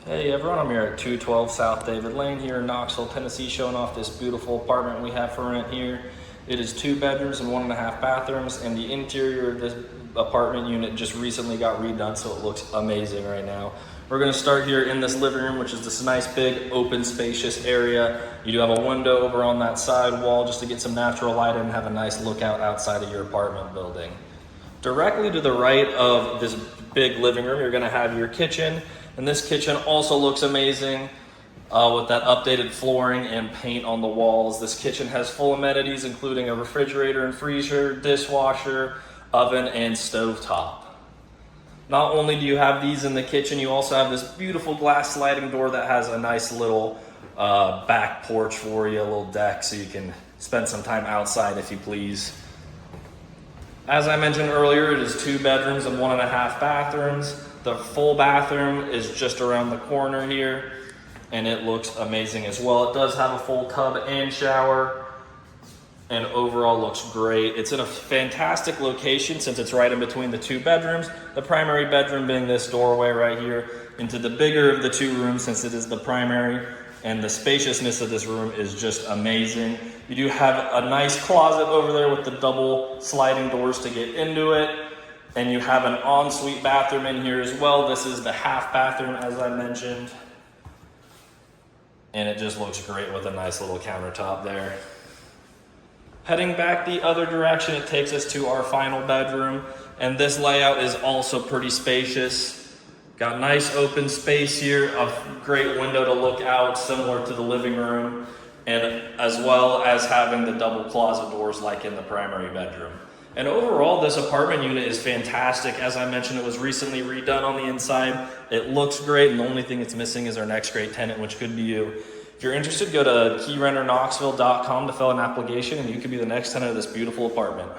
Hey everyone, I'm here at 212 South David Lane here in Knoxville, Tennessee, showing off this beautiful apartment we have for rent here. It is 2 bedrooms and 1.5 bathrooms, and the interior of this apartment unit just recently got redone, so it looks amazing right now. We're gonna start here in this living room, which is this nice big open spacious area. You do have a window over on that side wall just to get some natural light and have a nice lookout outside of your apartment building. Directly to the right of this big living room, you're gonna have your kitchen. And this kitchen also looks amazing with that updated flooring and paint on the walls. This kitchen has full amenities, including a refrigerator and freezer, dishwasher, oven, and stovetop. Not only do you have these in the kitchen, you also have this beautiful glass sliding door that has a nice little back porch for you, a little deck, so you can spend some time outside if you please. As I mentioned earlier, it is 2 bedrooms and 1.5 bathrooms. The full bathroom is just around the corner here, and it looks amazing as well. It does have a full tub and shower, and overall looks great. It's in a fantastic location since it's right in between the 2 bedrooms. The primary bedroom being this doorway right here into the bigger of the 2 rooms, since it is the primary, and the spaciousness of this room is just amazing. You do have a nice closet over there with the double sliding doors to get into it. And you have an ensuite bathroom in here as well. This is the half bathroom, as I mentioned. And it just looks great with a nice little countertop there. Heading back the other direction, it takes us to our final bedroom. And this layout is also pretty spacious. Got nice open space here, a great window to look out, similar to the living room. And as well as having the double closet doors like in the primary bedroom. And overall, this apartment unit is fantastic. As I mentioned, it was recently redone on the inside. It looks great, and the only thing it's missing is our next great tenant, which could be you. If you're interested, go to KeyrenterKnoxville.com to fill an application, and you could be the next tenant of this beautiful apartment.